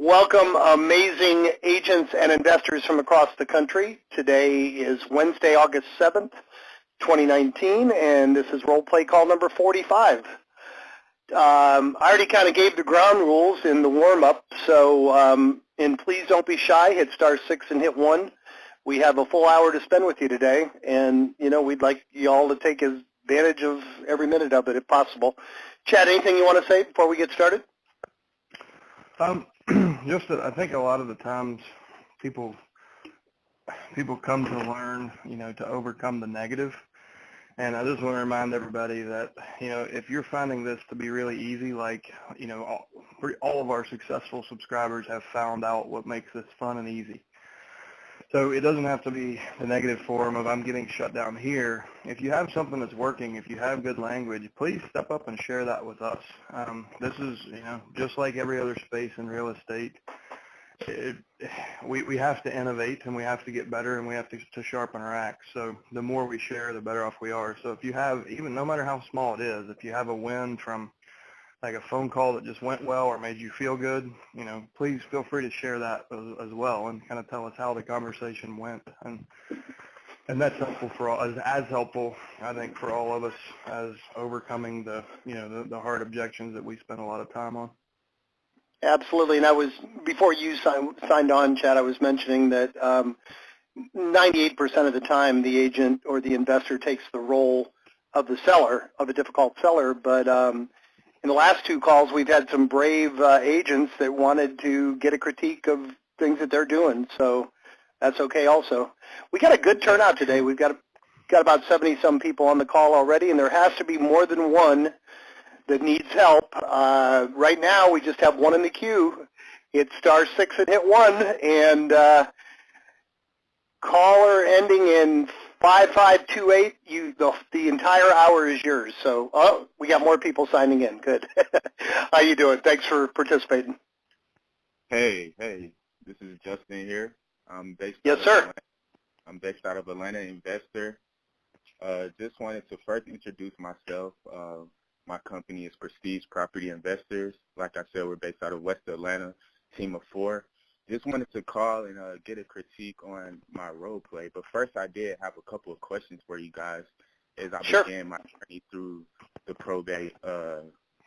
Welcome, amazing agents and investors from across the country. Today is Wednesday, August 7th, 2019, and this is Roleplay call number 45. I already kind of gave the ground rules in the warm-up, so and please don't be shy. Hit star 6 and hit 1. We have a full hour to spend with you today, and, you know, we'd like you all to take advantage of every minute of it if possible. Chad, anything you want to say before we get started? Just that I think a lot of the times people come to learn, to overcome the negative. And I just want to remind everybody that, if you're finding this to be really easy, like, all of our successful subscribers have found out what makes this fun and easy. So it doesn't have to be the negative form of I'm getting shut down here. If you have something that's working, if you have good language, please step up and share that with us. This is, just like every other space in real estate, we have to innovate and we have to get better and we have to sharpen our axe. So the more we share, the better off we are. So if you have, even no matter how small it is, if you have a win from like a phone call that just went well or made you feel good, please feel free to share that as well and kind of tell us how the conversation went. And that's helpful for all, as helpful, I think, for all of us as overcoming the hard objections that we spend a lot of time on. Absolutely, and before you signed on, Chad, I was mentioning that 98% of the time the agent or the investor takes the role of the seller, of a difficult seller, but in the last two calls, we've had some brave agents that wanted to get a critique of things that they're doing, so that's okay also. We got a good turnout today. We've got about 70-some people on the call already, and there has to be more than one that needs help. Right now, we just have one in the queue. Hit star 6 and hit 1, and caller ending in 5528, the entire hour is yours. So, we got more people signing in. Good. How you doing? Thanks for participating. Hey, this is Justin here. I'm based out of Atlanta, investor. Just wanted to first introduce myself. My company is Prestige Property Investors. Like I said, we're based out of West Atlanta, team of 4. Just wanted to call and get a critique on my role play. But first, I did have a couple of questions for you guys as I began my journey through the probate,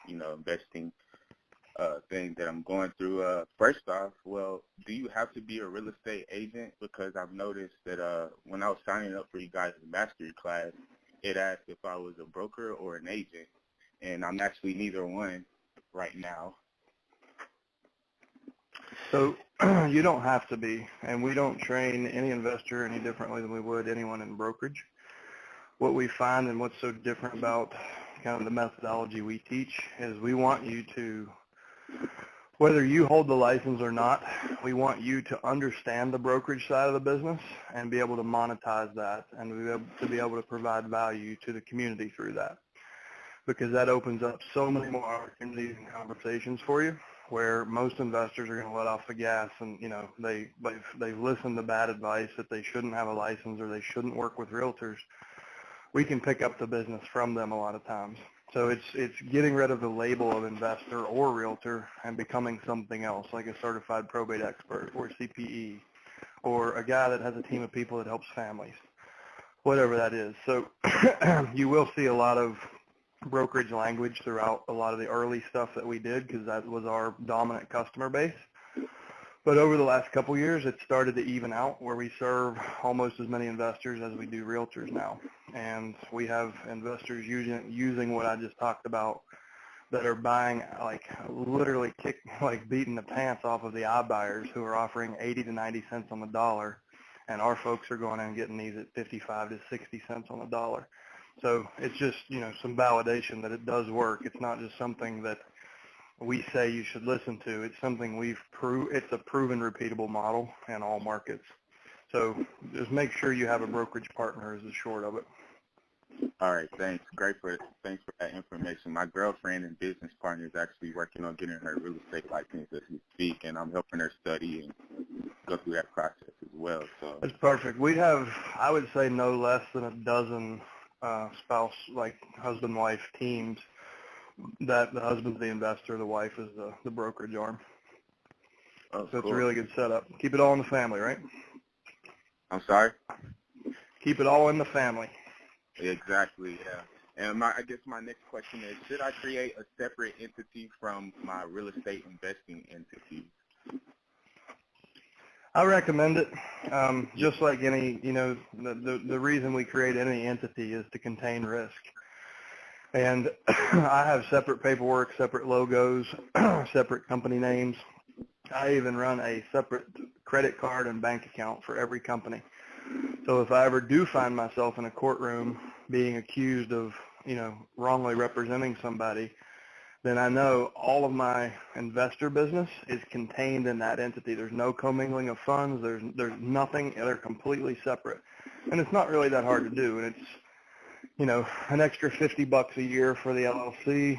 investing thing that I'm going through. First off, well, do you have to be a real estate agent? Because I've noticed that when I was signing up for you guys' mastery class, it asked if I was a broker or an agent, and I'm actually neither one right now. So you don't have to be, and we don't train any investor any differently than we would anyone in brokerage. What we find and what's so different about kind of the methodology we teach is we want you to, whether you hold the license or not, we want you to understand the brokerage side of the business and be able to monetize that and to be able to provide value to the community through that. Because that opens up so many more opportunities and conversations for you, where most investors are going to let off the gas and, they've listened to bad advice that they shouldn't have a license or they shouldn't work with realtors. We can pick up the business from them a lot of times. So it's getting rid of the label of investor or realtor and becoming something else, like a certified probate expert or CPE or a guy that has a team of people that helps families, whatever that is. So you will see a lot of brokerage language throughout a lot of the early stuff that we did because that was our dominant customer base. But over the last couple years, it started to even out where we serve almost as many investors as we do realtors now. And we have investors using what I just talked about that are buying, literally beating the pants off of the iBuyers who are offering 80 to 90 cents on the dollar. And our folks are going in and getting these at 55 to 60 cents on the dollar. So it's just, some validation that it does work. It's not just something that we say you should listen to. It's something it's a proven, repeatable model in all markets. So just make sure you have a brokerage partner is the short of it. All right, thanks. Thanks for that information. My girlfriend and business partner is actually working on getting her real estate license as we speak, and I'm helping her study and go through that process as well. So that's perfect. We have, I would say, no less than a dozen spouse, husband-wife teams that the husband's the investor, the wife is the brokerage arm. Oh, So it's cool. a really good setup. Keep it all in the family, right? I'm sorry? Keep it all in the family. Exactly, yeah. And I guess my next question is, should I create a separate entity from my real estate investing entity? I recommend it. Just like any, the reason we create any entity is to contain risk. And I have separate paperwork, separate logos, separate company names. I even run a separate credit card and bank account for every company. So if I ever do find myself in a courtroom being accused of, wrongly representing somebody, then I know all of my investor business is contained in that entity. There's no commingling of funds. There's nothing. They're completely separate. And it's not really that hard to do. And it's, an extra $50 a year for the LLC.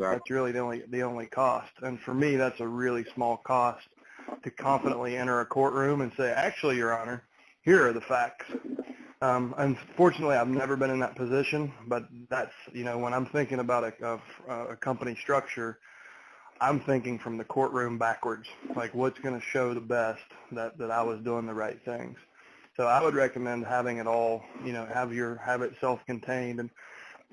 That's really the only cost. And for me, that's a really small cost to confidently enter a courtroom and say, actually, Your Honor, here are the facts. Unfortunately, I've never been in that position, but that's, when I'm thinking about a company structure, I'm thinking from the courtroom backwards, like what's going to show the best that I was doing the right things. So I would recommend having it all, have it self-contained. And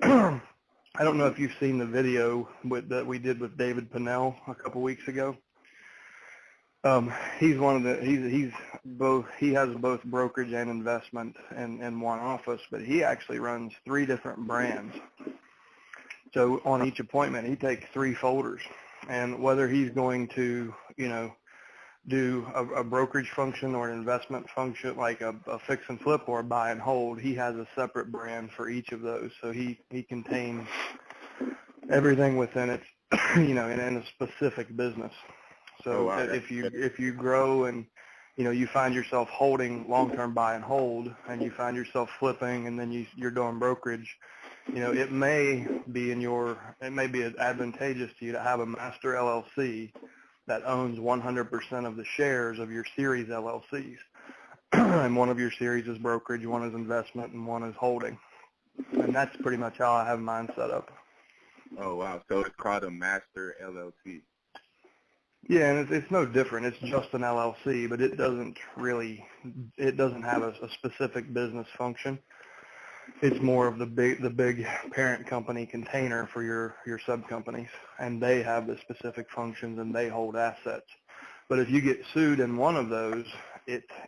I don't know if you've seen the video that we did with David Pannell a couple weeks ago. He has both brokerage and investment in one office, but he actually runs 3 different brands. So on each appointment, he takes 3 folders, and whether he's going to, do a brokerage function or an investment function, like a fix and flip or a buy and hold, he has a separate brand for each of those. So he contains everything within it, in a specific business. So if you grow and, you find yourself holding long-term buy and hold, and you find yourself flipping, and then you're doing brokerage, it may be advantageous to you to have a master LLC that owns 100% of the shares of your series LLCs. And one of your series is brokerage, one is investment, and one is holding. And that's pretty much how I have mine set up. Oh, wow. So it's called a master LLC. Yeah, and it's no different. It's just an LLC, but it doesn't have a specific business function. It's more of the big parent company container for your sub-companies, and they have the specific functions and they hold assets. But if you get sued in one of those,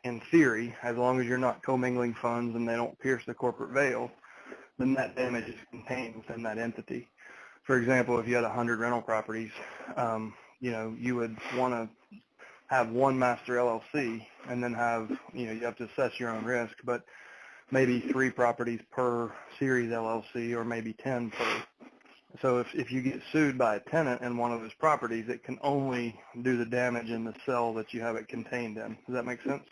in theory, as long as you're not commingling funds and they don't pierce the corporate veil, then that damage is contained within that entity. For example, if you had 100 rental properties, you would want to have one master LLC and then have, you have to assess your own risk, but maybe 3 properties per series LLC or maybe 10 per. So if you get sued by a tenant in one of those properties, it can only do the damage in the cell that you have it contained in. Does that make sense?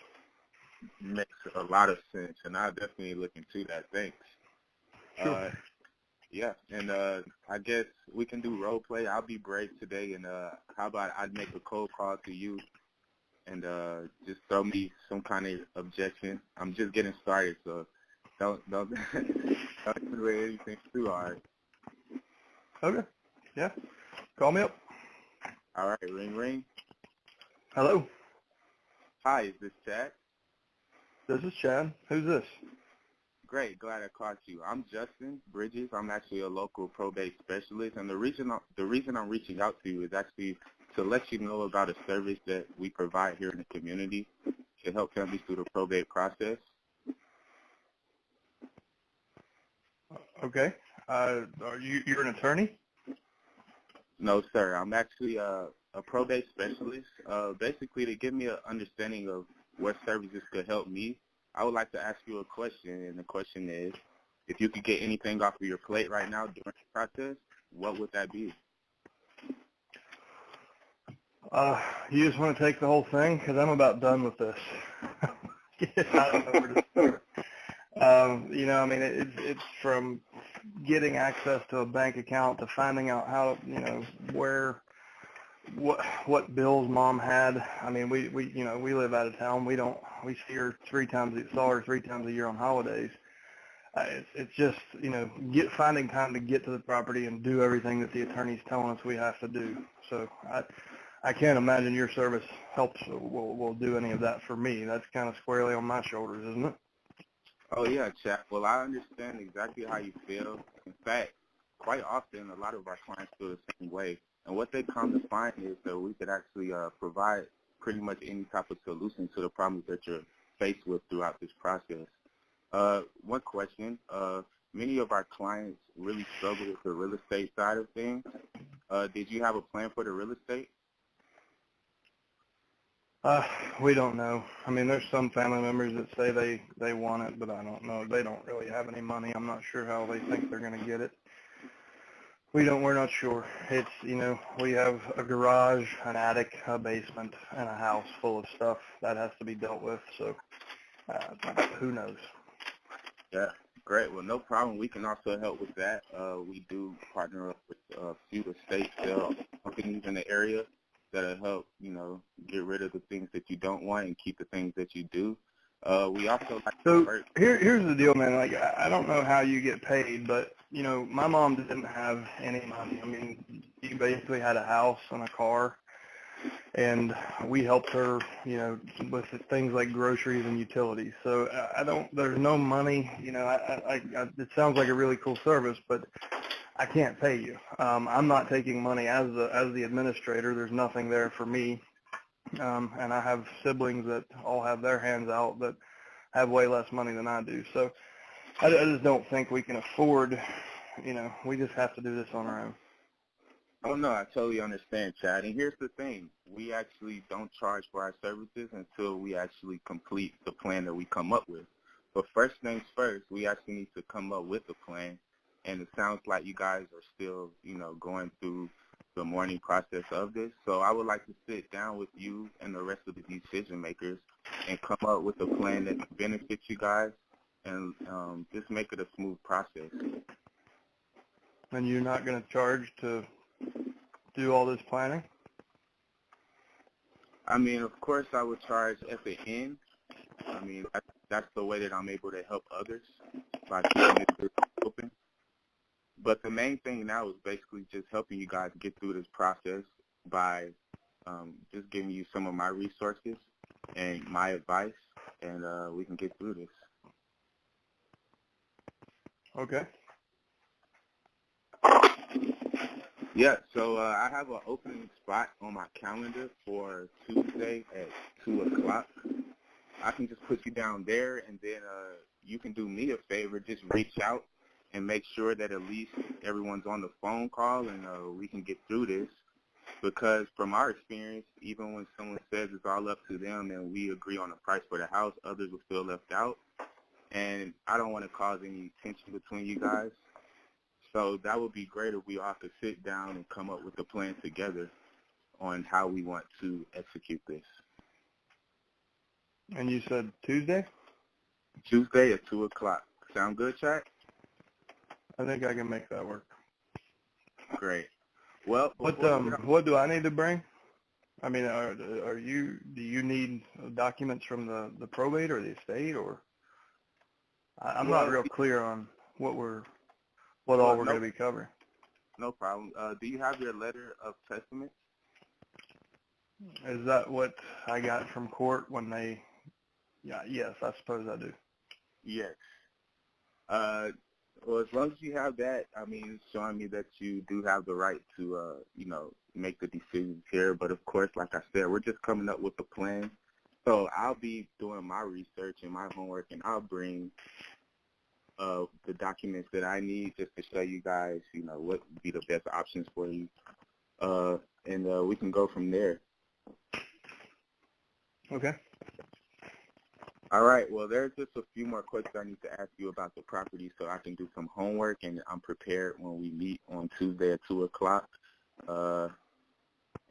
Makes a lot of sense, and I'll definitely look into that. Thanks. Sure. Yeah, and I guess we can do role play. I'll be brave today, and how about I'd make a cold call to you and just throw me some kind of objection. I'm just getting started, so don't do anything too hard. Okay. Yeah. Call me up. All right, ring, ring. Hello. Hi, is this Chad? This is Chad. Who's this? Great, glad I caught you. I'm Justin Bridges. I'm actually a local probate specialist, and the reason I'm reaching out to you is actually to let you know about a service that we provide here in the community to help families through the probate process. Okay. You're an attorney? No, sir. I'm actually a probate specialist. Basically, to give me an understanding of what services could help me, I would like to ask you a question, and the question is, if you could get anything off of your plate right now during the process, what would that be? You just want to take the whole thing? Because I'm about done with this. I don't know where to start. It's from getting access to a bank account to finding out how, what bills mom had. I mean, we live out of town. We see her saw her three times a year on holidays. It's just, finding time to get to the property and do everything that the attorney's telling us we have to do. So I can't imagine your service will do any of that for me. That's kind of squarely on my shoulders, isn't it? Oh, yeah, Chad. Well, I understand exactly how you feel. In fact, quite often, a lot of our clients feel the same way. And what they come to find is that we could actually provide pretty much any type of solution to the problems that you're faced with throughout this process. One question, many of our clients really struggle with the real estate side of things. Did you have a plan for the real estate? We don't know. I mean, there's some family members that say they want it, but I don't know. They don't really have any money. I'm not sure how they think they're going to get it. We're not sure. It's, we have a garage, an attic, a basement, and a house full of stuff that has to be dealt with. So who knows? Yeah, great. Well, no problem. We can also help with that. We do partner up with a few estate sale companies in the area that'll help, get rid of the things that you don't want and keep the things that you do. We also like so here's the deal, man. Like, I don't know how you get paid, but my mom didn't have any money. I mean, she basically had a house and a car, and we helped her, with things like groceries and utilities. So there's no money. It sounds like a really cool service, but I can't pay you. I'm not taking money as the administrator. There's nothing there for me. And I have siblings that all have their hands out that have way less money than I do. So I just don't think we can afford, we just have to do this on our own. Oh, no, I totally understand, Chad. And here's the thing. We actually don't charge for our services until we actually complete the plan that we come up with. But first things first, we actually need to come up with a plan. And it sounds like you guys are still, going through the morning process of this. So I would like to sit down with you and the rest of the decision makers and come up with a plan that benefits you guys and just make it a smooth process. And you're not going to charge to do all this planning? I mean, of course I would charge at the end. I mean, that's the way that I'm able to help others by keeping it open. But the main thing now is basically just helping you guys get through this process by just giving you some of my resources and my advice, and we can get through this. Okay. Yeah, so I have an opening spot on my calendar for Tuesday at 2 o'clock. I can just put you down there, and then you can do me a favor, just reach out and make sure that at least everyone's on the phone call and we can get through this. Because from our experience, even when someone says it's all up to them and we agree on the price for the house, others will feel left out. And I don't want to cause any tension between you guys. So that would be great if we all could sit down and come up with a plan together on how we want to execute this. And you said Tuesday? Tuesday at 2 o'clock. Sound good, Chad? I think I can make that work. Great. Well, what do I need to bring? I mean, do you need documents from the probate or the estate, or I'm not real clear on what all we're going to be covering. No problem. Do you have your letter of testament? Is that what I got from court when they? Yeah. Yes, I suppose I do. Yes. Well, as long as you have that, I mean, it's showing me that you do have the right to, make the decisions here. But, of course, like I said, we're just coming up with a plan. So I'll be doing my research and my homework, and I'll bring the documents that I need just to show you guys, what would be the best options for you. And we can go from there. Okay. All right. Well, there's just a few more questions I need to ask you about the property so I can do some homework, and I'm prepared when we meet on Tuesday at 2 o'clock.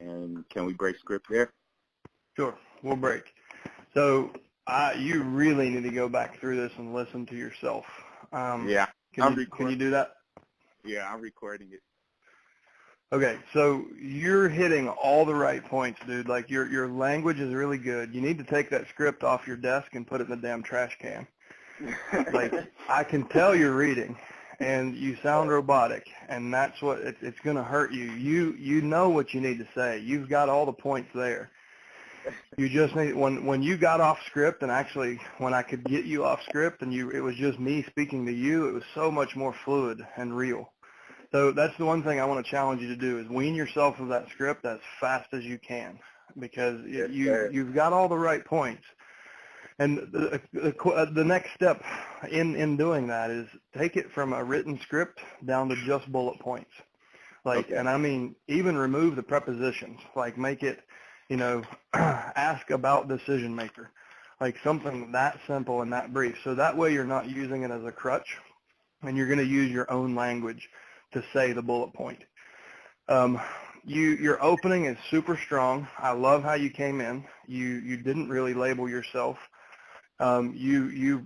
And can we break script there? Sure. We'll break. So you really need to go back through this and listen to yourself. Yeah. Can you do that? Yeah, I'm recording it. Okay, so you're hitting all the right points, dude. Like, your language is really good. You need to take that script off your desk and put it in the damn trash can. Like, I can tell you're reading, and you sound robotic, and that's what it's going to hurt you. You know what you need to say. You've got all the points there. You just need, when you got off script, and actually when I could get you off script and it was just me speaking to you, it was so much more fluid and real. So that's the one thing I want to challenge you to do, is wean yourself of that script as fast as you can, because you've got all the right points. And the next step in doing that is take it from a written script down to just bullet points. And I mean, even remove the prepositions, make it, ask about decision maker, something that simple and that brief. So that way you're not using it as a crutch, and you're going to use your own language to say the bullet point. Your opening is super strong. I love how you came in. You didn't really label yourself. You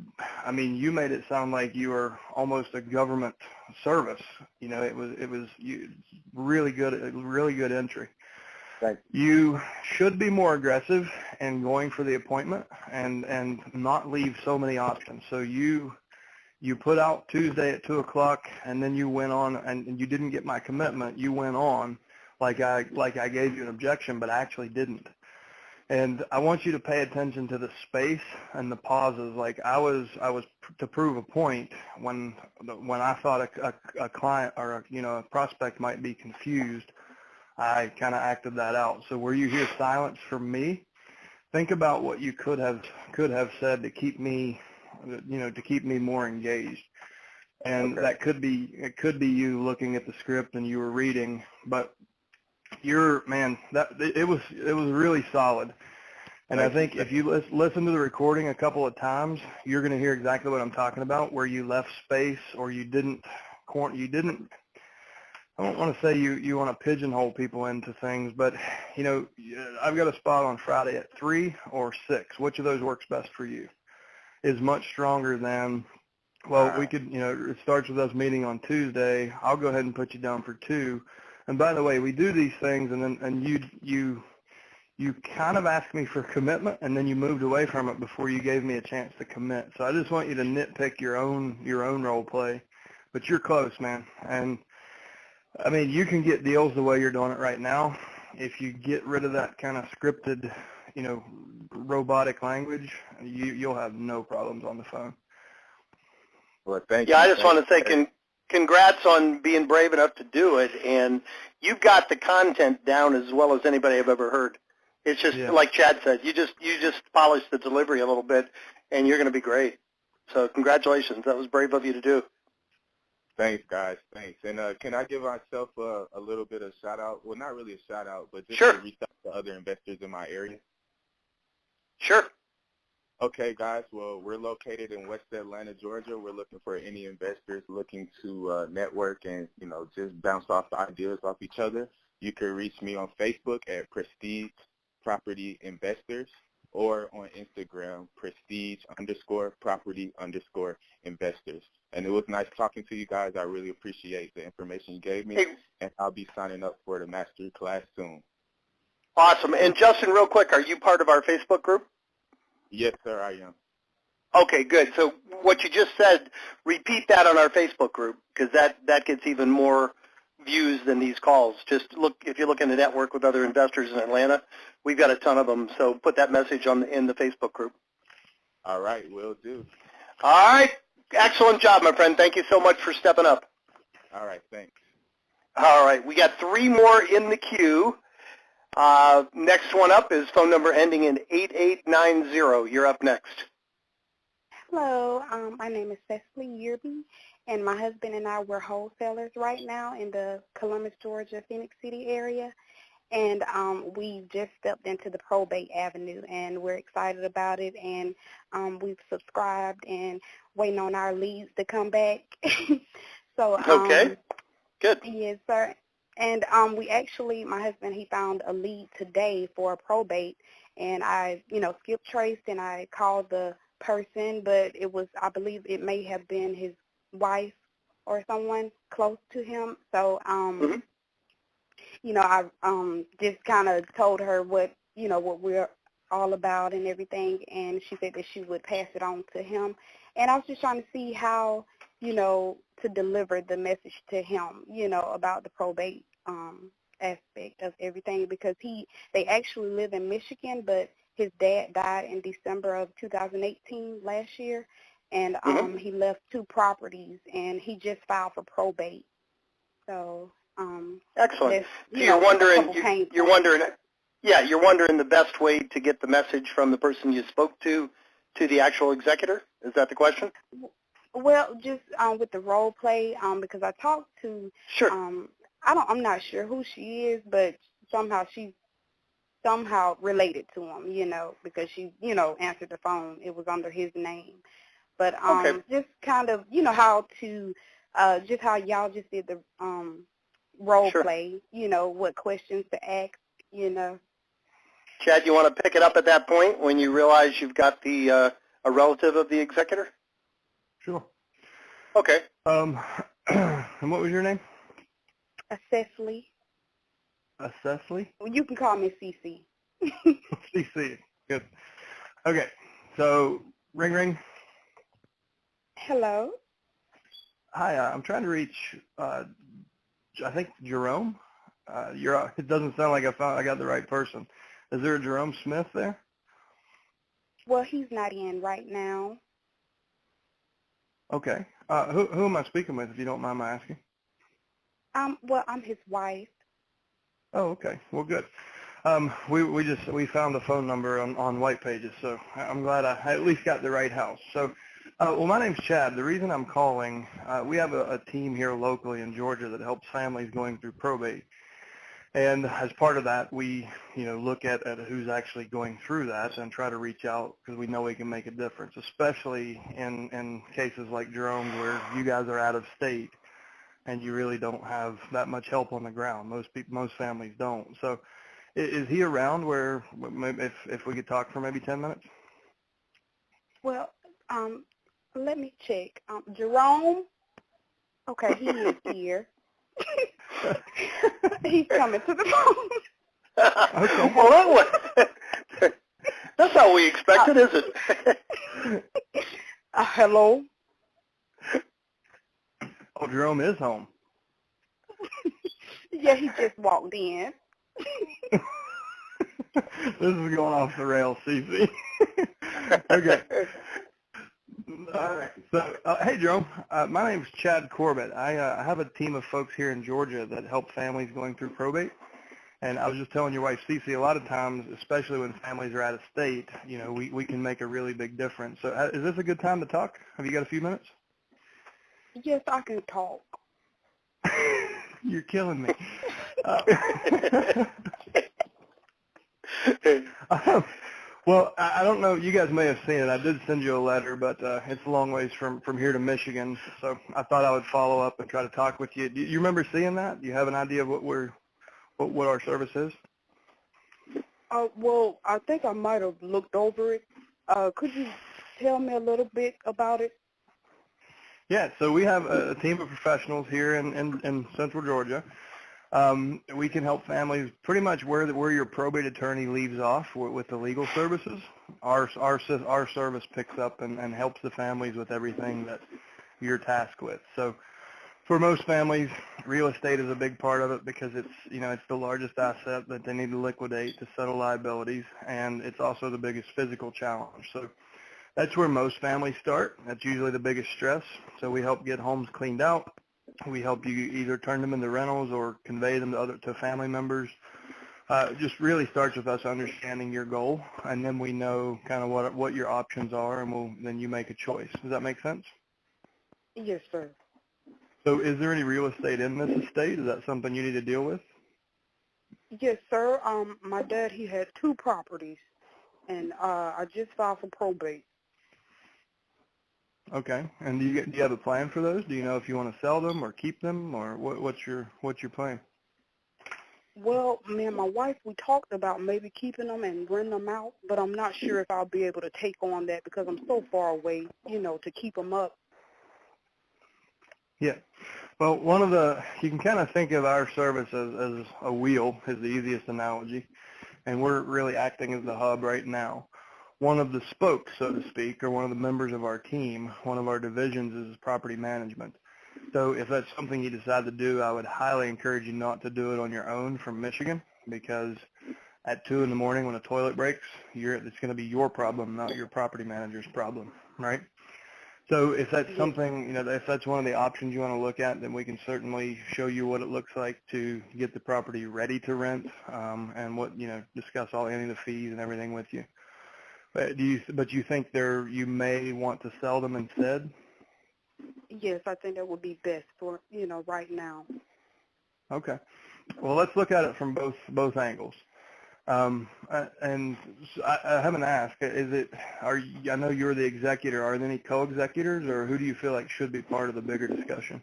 made it sound like you were almost a government service. It was really good entry. Thank you. You should be more aggressive in going for the appointment and not leave so many options. So you put out Tuesday at 2 o'clock, and then you went on, and you didn't get my commitment. You went on like I gave you an objection, but I actually didn't. And I want you to pay attention to the space and the pauses. I was to prove a point when I thought a client or a prospect might be confused. I kind of acted that out. So where you hear silence from me, think about what you could have said to keep me, to keep me more engaged. And that could be you looking at the script and you were reading, but it was really solid. And I think if you listen to the recording a couple of times, you're going to hear exactly what I'm talking about, where you left space or you didn't. I don't want to say you want to pigeonhole people into things, but I've got a spot on Friday at 3 or 6. Which of those works best for you? Is much stronger than, we could, it starts with us meeting on Tuesday. I'll go ahead and put you down for 2. And by the way, we do these things, and you kind of asked me for commitment, and then you moved away from it before you gave me a chance to commit. So I just want you to nitpick your own role play, but you're close, man. And I mean, you can get deals the way you're doing it right now. If you get rid of that kind of scripted, robotic language, you'll have no problems on the phone. Well, thank you. Yeah, I just want to say congrats on being brave enough to do it, and you've got the content down as well as anybody I've ever heard. It's just like Chad said, you just polished the delivery a little bit, and you're going to be great. So congratulations. That was brave of you to do. Thanks, guys. Thanks. And can I give myself a little bit of shout-out? Well, not really a shout-out, but just to reach out to other investors in my area. Sure. Okay, guys. Well, we're located in West Atlanta, Georgia. We're looking for any investors looking to network and, just bounce off the ideas off each other. You can reach me on Facebook at Prestige Property Investors or on Instagram, Prestige_Property_Investors. And it was nice talking to you guys. I really appreciate the information you gave me, and I'll be signing up for the mastery class soon. Awesome. And Justin, real quick, are you part of our Facebook group? Yes, sir, I am. Okay, good. So what you just said, repeat that on our Facebook group, because that gets even more views than these calls. Just if you're looking to network with other investors in Atlanta, we've got a ton of them. So put that message in the Facebook group. All right, will do. All right. Excellent job, my friend. Thank you so much for stepping up. All right, thanks. All right. We got 3 more in the queue. Next one up is phone number ending in 8890. You're up next. Hello. My name is Cecily Yearby, and my husband and I, we're wholesalers right now in the Columbus, Georgia, Phoenix City area. And we just stepped into the Probate Avenue, and we're excited about it. And we've subscribed and waiting on our leads to come back. So okay, good. Yes, sir. And we actually, my husband, he found a lead today for a probate, and I, skip traced and I called the person, but it was, I believe it may have been his wife or someone close to him. So, I just kind of told her what we're all about and everything, and she said that she would pass it on to him. And I was just trying to see how, to deliver the message to him, about the probate aspect of everything, because they actually live in Michigan, but his dad died in December of 2018 last year, and he left 2 properties, and he just filed for probate. So excellent. So you're wondering the best way to get the message from the person you spoke to the actual executor. Is that the question? Well, just with the role play, because I talked to, I'm not sure who she is, but she's somehow related to him, because she, answered the phone. It was under his name. But just kind of, how to, just how y'all just did the role play, what questions to ask, Chad, you want to pick it up at that point when you realize you've got a relative of the executor? Sure. Okay. And what was your name? CeCe. CeCe? Well, you can call me CeCe. CeCe. Good. Okay. So, ring, ring. Hello. Hi. I'm trying to reach, I think, Jerome. It doesn't sound like I got the right person. Is there a Jerome Smith there? Well, he's not in right now. Okay. Who am I speaking with, if you don't mind my asking? Well, I'm his wife. Oh, okay. Well, good. We found the phone number on White Pages, so I'm glad I at least got the right house. So, well, my name's Chad. The reason I'm calling, we have a team here locally in Georgia that helps families going through probate. And as part of that, we, look at who's actually going through that and try to reach out because we know we can make a difference, especially in cases like Jerome's where you guys are out of state and you really don't have that much help on the ground. Most families don't. So is he around where if we could talk for maybe 10 minutes? Well, let me check. Jerome? Okay, he is here. He's coming to the phone. Okay. Well, that's how we expected, is it? Hello? Oh, Jerome is home. Yeah, he just walked in. This is going off the rails, CeCe. Okay. All right. So, hey, Jerome. My name's Chad Corbett. I have a team of folks here in Georgia that help families going through probate. And I was just telling your wife, CeCe, a lot of times, especially when families are out of state, we can make a really big difference. So is this a good time to talk? Have you got a few minutes? Yes, I can talk. You're killing me. Well, I don't know. You guys may have seen it. I did send you a letter, but it's a long ways from here to Michigan. So I thought I would follow up and try to talk with you. Do you remember seeing that? Do you have an idea of what our service is? Well, I think I might have looked over it. Could you tell me a little bit about it? Yeah. So we have a team of professionals here in Central Georgia. We can help families pretty much where your probate attorney leaves off with the legal services. Our service picks up and helps the families with everything that you're tasked with. So for most families, real estate is a big part of it because it's the largest asset that they need to liquidate to settle liabilities, and it's also the biggest physical challenge. So that's where most families start. That's usually the biggest stress. So we help get homes cleaned out. We help you either turn them into rentals or convey them to family members. It just really starts with us understanding your goal, and then we know kind of what your options are, and then you make a choice. Does that make sense? Yes, sir. So is there any real estate in this estate? Is that something you need to deal with? Yes, sir. My dad, he had 2 properties, and I just filed for probate. Okay. And do you have a plan for those? Do you know if you want to sell them or keep them, or what's your plan? Well, me and my wife, we talked about maybe keeping them and renting them out, but I'm not sure if I'll be able to take on that because I'm so far away, to keep them up. Yeah. Well, you can kind of think of our service as a wheel is the easiest analogy, and we're really acting as the hub right now. one of the spokes, so to speak, or one of the members of our team. One of our divisions is property management. So if that's something you decide to do, I would highly encourage you not to do it on your own from Michigan, because at 2 in the morning when a toilet breaks, it's going to be your problem, not your property manager's problem, right? So if that's something, if that's one of the options you want to look at, then we can certainly show you what it looks like to get the property ready to rent, and discuss any of the fees and everything with you. But you think you may want to sell them instead? Yes, I think that would be best for, right now. Okay. Well, let's look at it from both angles. And I haven't asked, I know you're the executor. Are there any co-executors, or who do you feel like should be part of the bigger discussion?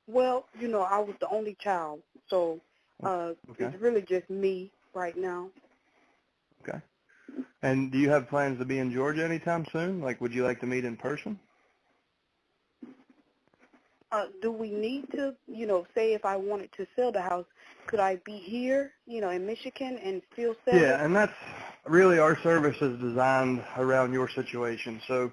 Well, I was the only child, so Okay. It's really just me right now. Okay. And do you have plans to be in Georgia anytime soon? Like, would you like to meet in person? Do we need to, say if I wanted to sell the house, could I be here, in Michigan and still sell it? Yeah, and that's really our service is designed around your situation. So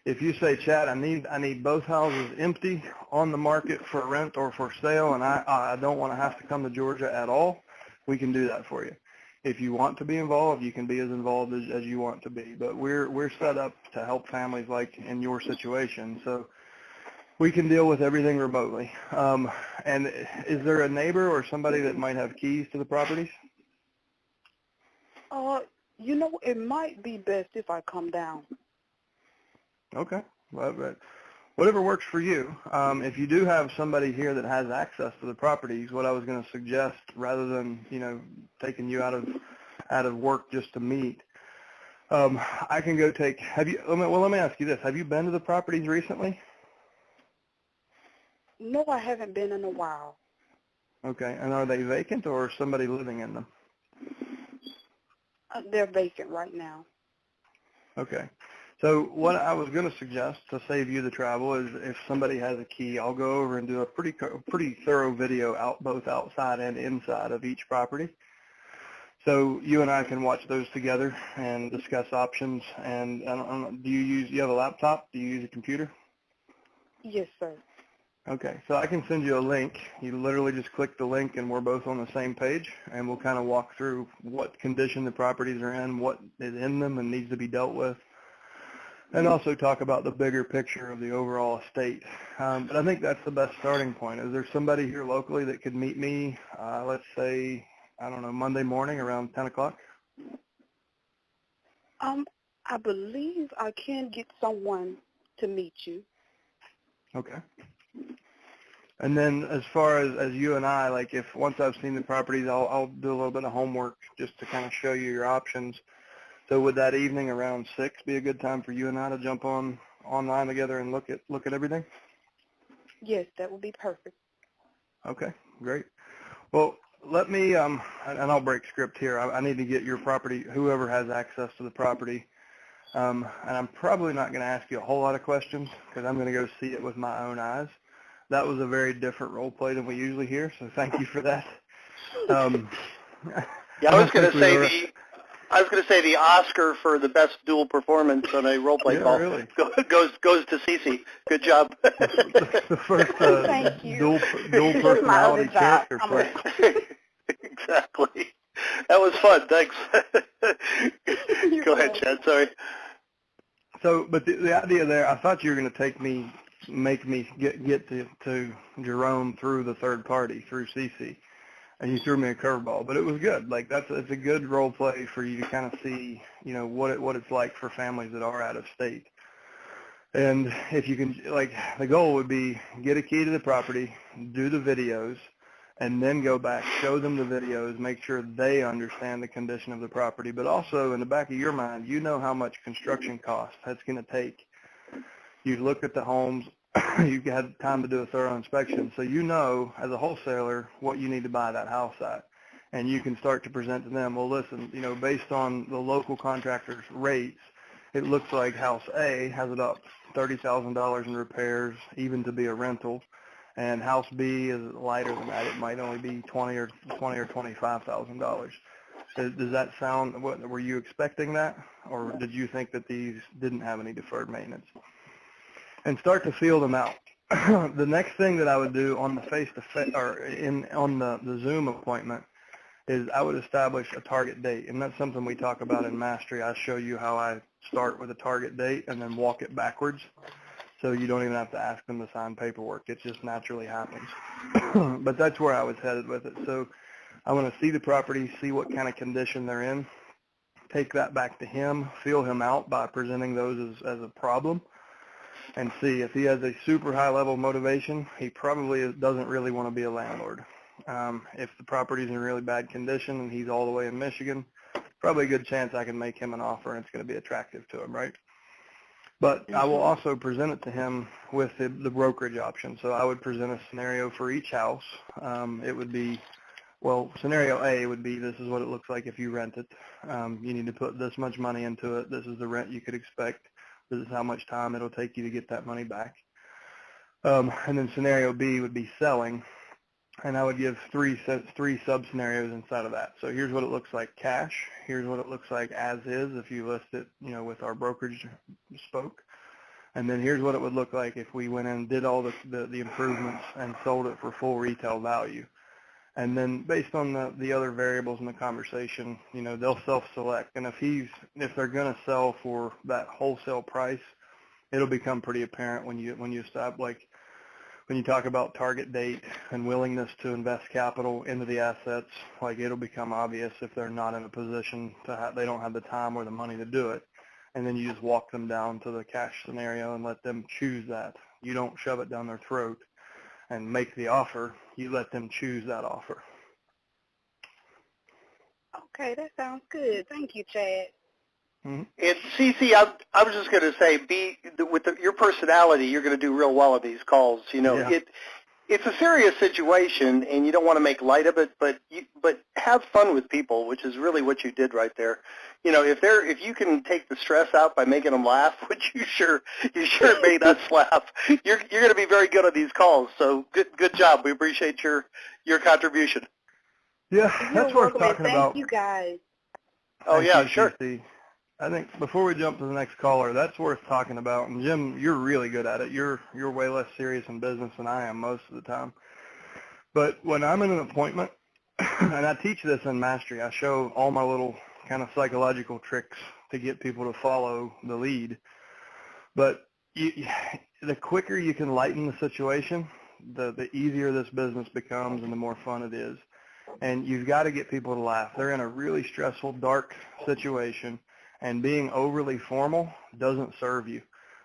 if you say, Chad, I need both houses empty on the market for rent or for sale, and I don't want to have to come to Georgia at all, we can do that for you. If you want to be involved, you can be as involved as you want to be. But we're set up to help families like in your situation. So we can deal with everything remotely. And is there a neighbor or somebody that might have keys to the properties? It might be best if I come down. Okay. Well, whatever works for you. If you do have somebody here that has access to the properties, what I was going to suggest, rather than taking you out of work just to meet, I can go take. Let me ask you this: have you been to the properties recently? No, I haven't been in a while. Okay. And are they vacant or is somebody living in them? They're vacant right now. Okay. So what I was going to suggest to save you the travel is if somebody has a key, I'll go over and do a pretty thorough video both outside and inside of each property. So you and I can watch those together and discuss options. And do you have a laptop? Do you use a computer? Yes, sir. Okay, so I can send you a link. You literally just click the link and we're both on the same page, and we'll kind of walk through what condition the properties are in, what is in them and needs to be dealt with, and also talk about the bigger picture of the overall estate. But I think that's the best starting point. Is there somebody here locally that could meet me, let's say, I don't know, Monday morning around 10 o'clock? I believe I can get someone to meet you. Okay. And then as far as you and I, like if once I've seen the properties, I'll do a little bit of homework just to kind of show you your options. So would that evening around 6 be a good time for you and I to jump online together and look at everything? Yes, that would be perfect. Okay, great. Well, let me, and I'll break script here. I need to get your property, whoever has access to the property. And I'm probably not going to ask you a whole lot of questions because I'm going to go see it with my own eyes. That was a very different role play than we usually hear, so thank you for that. Yeah, I was going to say the Oscar for the best dual performance on a role play call really. goes to CeCe. Good job. the first dual personality character play. Exactly. That was fun. Thanks. Go ahead, Chad. Sorry. So, but the idea there, I thought you were going to make me get to Jerome through the third party, through CeCe, and you threw me a curveball. But it was good. Like it's a good role play for you to kind of see, what it's like for families that are out of state. And if you can, like, the goal would be get a key to the property, do the videos, and then go back, show them the videos, make sure they understand the condition of the property. But also in the back of your mind, how much construction cost that's going to take. You've looked at the homes. You've had time to do a thorough inspection. So as a wholesaler, what you need to buy that house at. And you can start to present to them, well, listen, based on the local contractor's rates, it looks like house A has about $30,000 in repairs, even to be a rental. And house B is lighter than that. It might only be $20,000 or $25,000. Does that sound, were you expecting that? Or did you think that these didn't have any deferred maintenance? And start to feel them out. The next thing that I would do on the face-to-face or on the Zoom appointment is I would establish a target date, and that's something we talk about in Mastery. I show you how I start with a target date and then walk it backwards, so you don't even have to ask them to sign paperwork. It just naturally happens. But that's where I was headed with it. So I want to see the property, see what kind of condition they're in, take that back to him, feel him out by presenting those as a problem, and see if he has a super high-level motivation, he probably doesn't really want to be a landlord. If the property's in really bad condition and he's all the way in Michigan, probably a good chance I can make him an offer and it's going to be attractive to him, right? But I will also present it to him with the brokerage option. So I would present a scenario for each house. It would be, well, scenario A would be, this is what it looks like if you rent it. You need to put this much money into it. This is the rent you could expect. This is how much time it'll take you to get that money back. And then scenario B would be selling. And I would give three sub-scenarios inside of that. So here's what it looks like cash. Here's what it looks like as is if you list it, with our brokerage spoke. And then here's what it would look like if we went in and did all the improvements and sold it for full retail value. And then based on the other variables in the conversation, they'll self-select. And if they're going to sell for that wholesale price, it'll become pretty apparent when you stop, when you talk about target date and willingness to invest capital into the assets, it'll become obvious if they're not in a position they don't have the time or the money to do it. And then you just walk them down to the cash scenario and let them choose that. You don't shove it down their throat and make the offer. You let them choose that offer. Okay, that sounds good. Thank you, Chad. And CeCe, I was just going to say, with your personality, you're going to do real well at these calls. Yeah. It's a serious situation, and you don't want to make light of it, but have fun with people, which is really what you did right there. If you can take the stress out by making them laugh, which you sure made us laugh, you're going to be very good at these calls. So good job. We appreciate your contribution. Yeah, that's worth talking about. Thank you guys. Oh yeah, sure. I think before we jump to the next caller, that's worth talking about. And Jim, you're really good at it. You're way less serious in business than I am most of the time. But when I'm in an appointment, and I teach this in Mastery, I show all my little kind of psychological tricks to get people to follow the lead. But the quicker you can lighten the situation, the easier this business becomes and the more fun it is. And you've got to get people to laugh. They're in a really stressful, dark situation. And being overly formal doesn't serve you.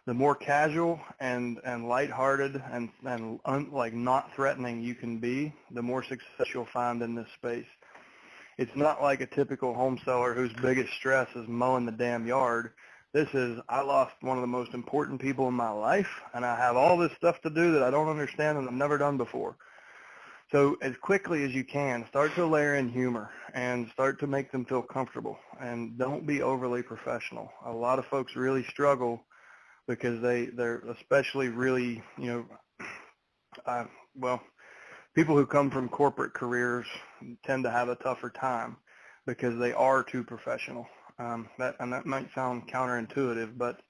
The more casual and lighthearted and not threatening you can be, the more success you'll find in this space. It's not like a typical home seller whose biggest stress is mowing the damn yard. This is, I lost one of the most important people in my life, and I have all this stuff to do that I don't understand and I've never done before. So as quickly as you can, start to layer in humor and start to make them feel comfortable, and don't be overly professional. A lot of folks really struggle because they're especially really, people who come from corporate careers tend to have a tougher time because they are too professional. That might sound counterintuitive, but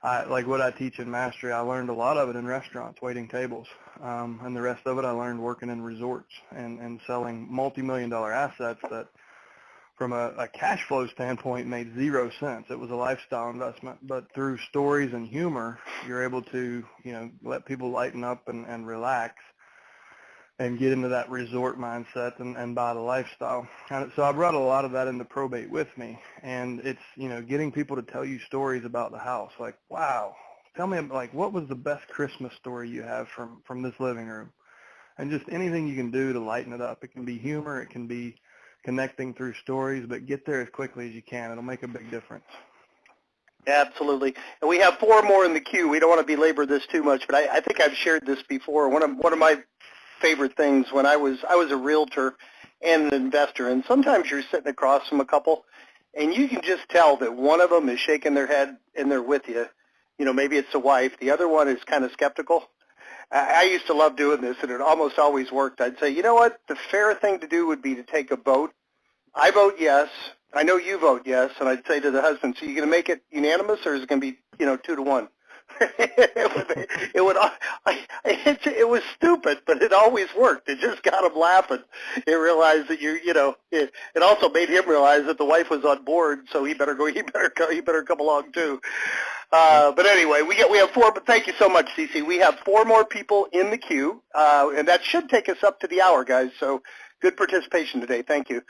like what I teach in Mastery, I learned a lot of it in restaurants, waiting tables. And the rest of it I learned working in resorts and selling multi-million-dollar assets that from a cash flow standpoint made 0 sense. It was a lifestyle investment. But through stories and humor, you're able to, let people lighten up and relax and get into that resort mindset and buy the lifestyle. And so I brought a lot of that into probate with me. And it's, getting people to tell you stories about the house. Like, wow, tell me, what was the best Christmas story you have from this living room? And just anything you can do to lighten it up. It can be humor. It can be connecting through stories, but get there as quickly as you can. It'll make a big difference. Absolutely. And we have 4 more in the queue. We don't want to belabor this too much, but I think I've shared this before. One of my favorite things when I was a realtor and an investor, and sometimes you're sitting across from a couple, and you can just tell that one of them is shaking their head and they're with you. Maybe it's the wife. The other one is kind of skeptical. I used to love doing this, and it almost always worked. I'd say, you know what, the fair thing to do would be to take a vote I vote yes. I know you vote yes, and I'd say to the husband, so you going to make it unanimous, or is it going to be, 2-1? It was stupid, but it always worked. It just got him laughing. It realized that it also made him realize that the wife was on board, so he better come along too. But anyway, we have 4. But thank you so much, CeCe. We have 4 more people in the queue, and that should take us up to the hour, guys. So good participation today. Thank you.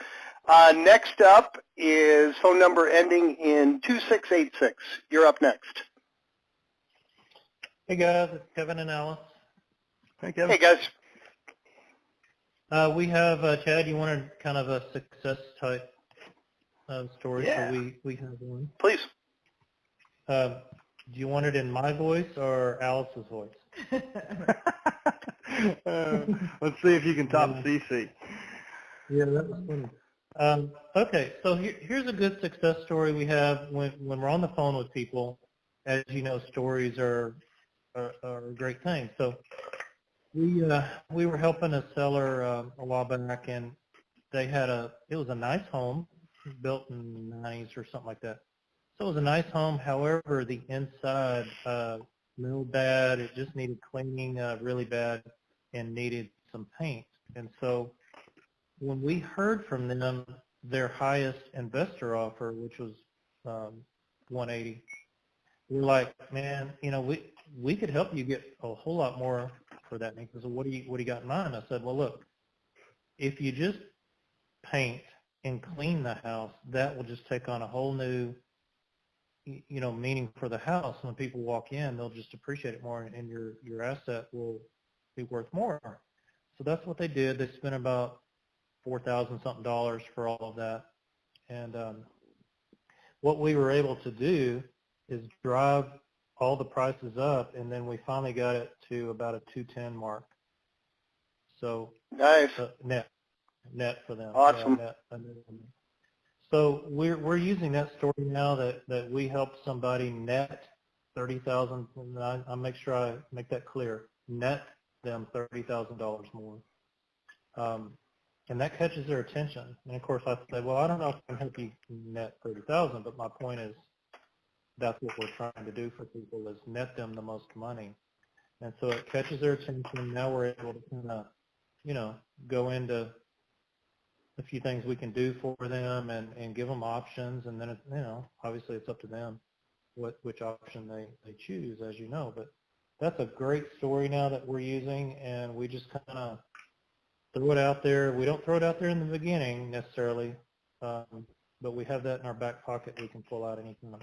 Next up is phone number ending in 2686. You're up next. Hey guys, it's Kevin and Alice. Hey, Kevin. Hey guys. We have Chad. You wanted kind of a success type story, Yeah. so we have one. Please. Do you want it in my voice or Alice's voice? Let's see if you can top CeCe. Yeah, that was funny. Okay, so here's a good success story we have when we're on the phone with people. As you know, stories are a great thing. So we were helping a seller a while back, and they had it was a nice home built in the 90s or something like that. So it was a nice home. However, the inside smelled bad. It just needed cleaning really bad and needed some paint. And so when we heard from them, their highest investor offer, which was $180, we were like, man, we could help you get a whole lot more for that. And he goes, well, what do you got in mind? I said, well, look, if you just paint and clean the house, that will just take on a whole new, meaning for the house. When people walk in, they'll just appreciate it more, and your asset will be worth more. So that's what they did. They spent about $4,000 something for all of that. And what we were able to do is drive all the prices up, and then we finally got it to about a 210 mark. So Nice. Net for them. Awesome. Yeah, net. So we're using that story now that we helped somebody net $30,000. I'll make sure I make that clear. Net them $30,000 more. And that catches their attention. And of course I say, well, I don't know if I can help you net $30,000, but my point is that's what we're trying to do for people, is net them the most money. And so it catches their attention. Now we're able to kind of, go into a few things we can do for them and give them options. And then, obviously it's up to them which option they choose, as you know. But that's a great story now that we're using, and we just kind of throw it out there. We don't throw it out there in the beginning necessarily, but we have that in our back pocket we can pull out anytime.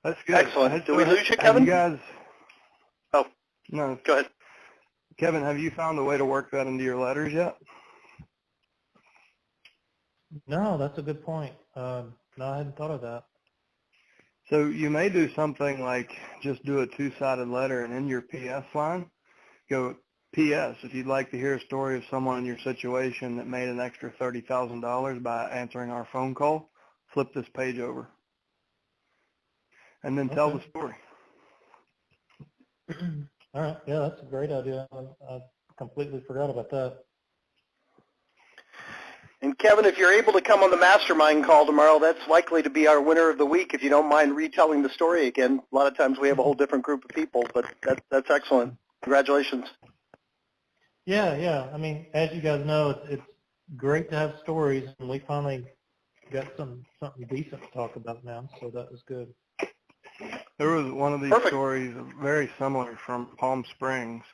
That's good. Excellent. Did we lose you, Kevin? You guys? Oh, no. Go ahead. Kevin, have you found a way to work that into your letters yet? No, that's a good point. No, I hadn't thought of that. So you may do something like just do a 2-sided letter, and in your PS line, go, P.S. If you'd like to hear a story of someone in your situation that made an extra $30,000 by answering our phone call, flip this page over. And then tell the story. All right. Yeah, that's a great idea. I completely forgot about that. And Kevin, if you're able to come on the mastermind call tomorrow, that's likely to be our winner of the week, if you don't mind retelling the story again. A lot of times we have a whole different group of people, but that's excellent. Congratulations. Yeah. I mean, as you guys know, it's great to have stories, and we finally got something decent to talk about now, so that was good. There was one of these stories very similar from Palm Springs,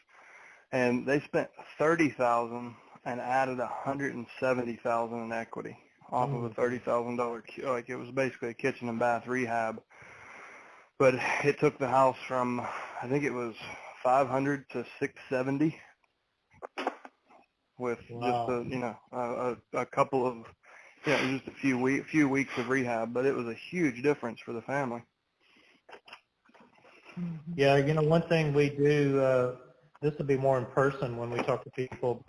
and they spent $30,000 and added $170,000 in equity off of a $30,000, like it was basically a kitchen and bath rehab. But it took the house from, I think it was 500 to 670 with just a couple of, just a few weeks of rehab. But it was a huge difference for the family. Yeah, one thing we do, this will be more in person when we talk to people.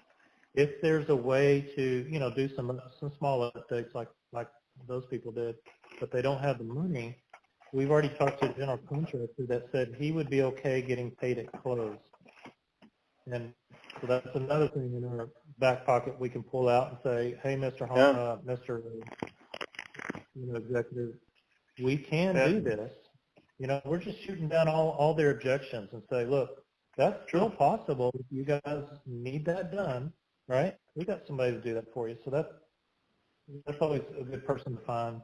If there's a way to, do some small updates like those people did, but they don't have the money, we've already talked to a general contractor that said he would be okay getting paid at close. And so that's another thing in our back pocket we can pull out and say, hey, Mr. Mr. Executive, we can do this. We're just shooting down all their objections and say, look, that's still possible if you guys need that done, right? We got somebody to do that for you. So that's always a good person to find.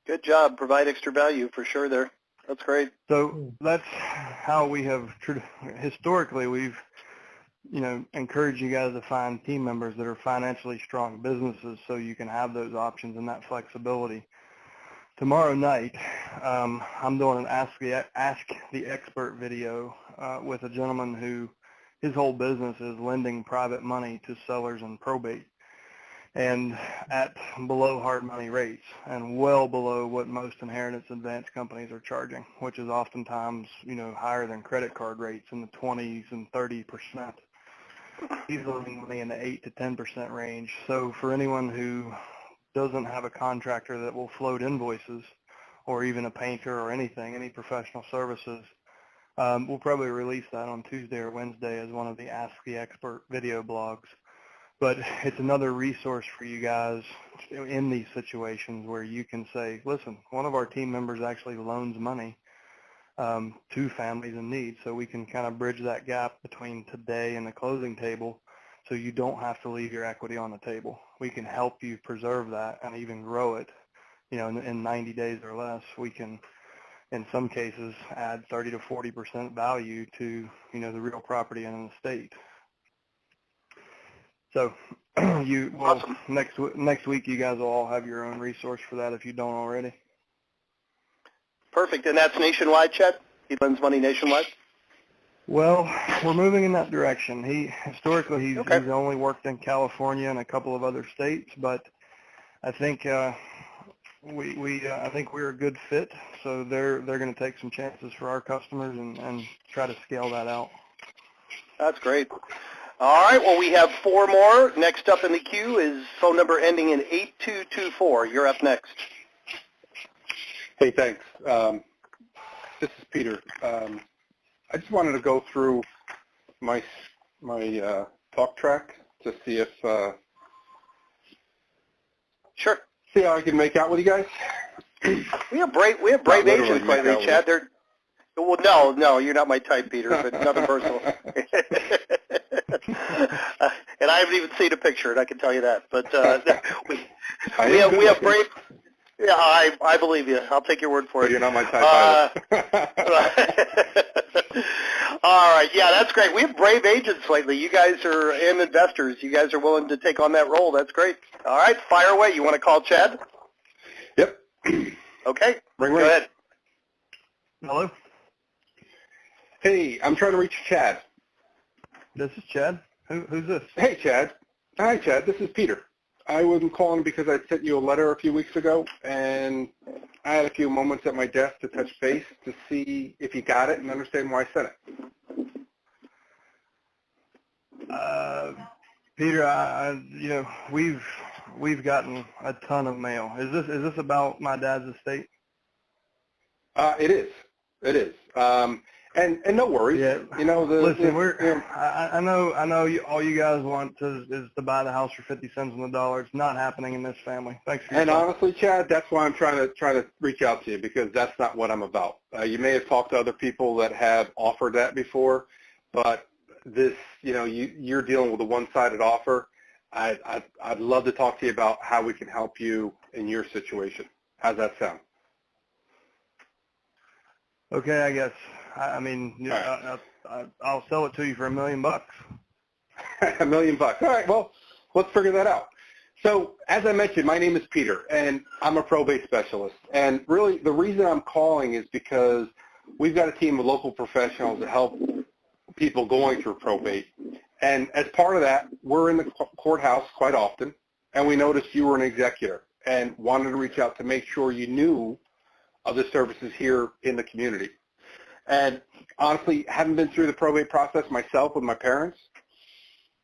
Good job. Provide extra value for sure there. That's great. So that's how we have, historically, we've, encouraged you guys to find team members that are financially strong businesses so you can have those options and that flexibility. Tomorrow night, I'm doing an Ask the Expert video with a gentleman who his whole business is lending private money to sellers in probate, and at below hard money rates and well below what most inheritance advance companies are charging, which is oftentimes, higher than credit card rates in the 20s and 30%. He's lending money in the 8 to 10% range. So for anyone who doesn't have a contractor that will float invoices, or even a painter or anything, any professional services, we'll probably release that on Tuesday or Wednesday as one of the Ask the Expert video blogs. But it's another resource for you guys in these situations where you can say, listen, one of our team members actually loans money to families in need, so we can kind of bridge that gap between today and the closing table, so you don't have to leave your equity on the table. We can help you preserve that and even grow it. In 90 days or less, we can, in some cases, add 30 to 40% value to, the real property in the state. So Awesome. Next week you guys will all have your own resource for that if you don't already. Perfect. And that's nationwide, Chet? He lends money nationwide? Well, we're moving in that direction. Historically he's only worked in California and a couple of other states, but I think I think we're a good fit. So they're going to take some chances for our customers and try to scale that out. That's great. All right, well, we have 4 more. Next up in the queue is phone number ending in 8224. You're up next. Hey, thanks. This is Peter. I just wanted to go through my talk track to see if Sure. See how I can make out with you guys. We have brave agents lately, Chad. Well, no, you're not my type, Peter, but nothing personal. And I haven't even seen a picture, and I can tell you that. But we have brave. Yeah, I believe you. I'll take your word for it. You're not my type either. All right, yeah, that's great. We have brave agents lately. You guys are and investors. You guys are willing to take on that role. That's great. All right, fire away. You want to call Chad? Yep. Okay. Ring. Go ahead. Hello. Hey, I'm trying to reach Chad. This is Chad. Who's this? Hey, Chad. Hi, Chad. This is Peter. I was calling because I sent you a letter a few weeks ago, and I had a few moments at my desk to touch base to see if you got it and understand why I sent it. Peter, we've gotten a ton of mail. Is this about my dad's estate? It is. And no worries. Yeah. Listen, I know all you guys want is to buy the house for 50 cents on the dollar. It's not happening in this family. Thanks for your time. Honestly, Chad, that's why I'm trying to reach out to you, because that's not what I'm about. You may have talked to other people that have offered that before, but this, you're dealing with a one-sided offer. I'd love to talk to you about how we can help you in your situation. How's that sound? Okay, I guess. I'll sell it to you for $1 million. $1 million. All right, well, let's figure that out. So, as I mentioned, my name is Peter, and I'm a probate specialist. And really, the reason I'm calling is because we've got a team of local professionals that help people going through probate. And as part of that, we're in the courthouse quite often, and we noticed you were an executor and wanted to reach out to make sure you knew of the services here in the community. And honestly, having been through the probate process myself with my parents,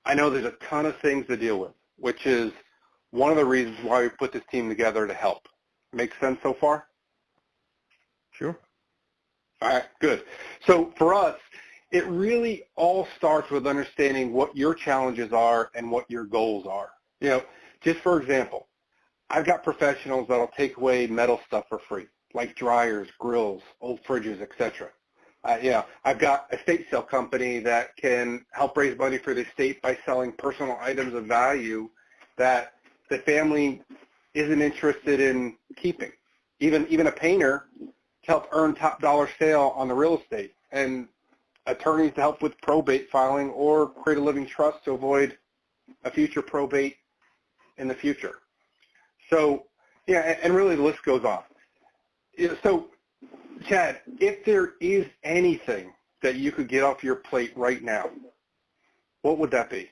I know there's a ton of things to deal with, which is one of the reasons why we put this team together to help. Make sense so far? Sure. All right, good. So for us, it really all starts with understanding what your challenges are and what your goals are. You know, just for example, I've got professionals that'll take away metal stuff for free, like dryers, grills, old fridges, etc. You know, I've got a estate sale company that can help raise money for the estate by selling personal items of value that the family isn't interested in keeping. Even a painter to help earn top dollar sale on the real estate, and attorneys to help with probate filing or create a living trust to avoid a future probate in the future. So, yeah, and really the list goes on. So, Chad, if there is anything that you could get off your plate right now, what would that be?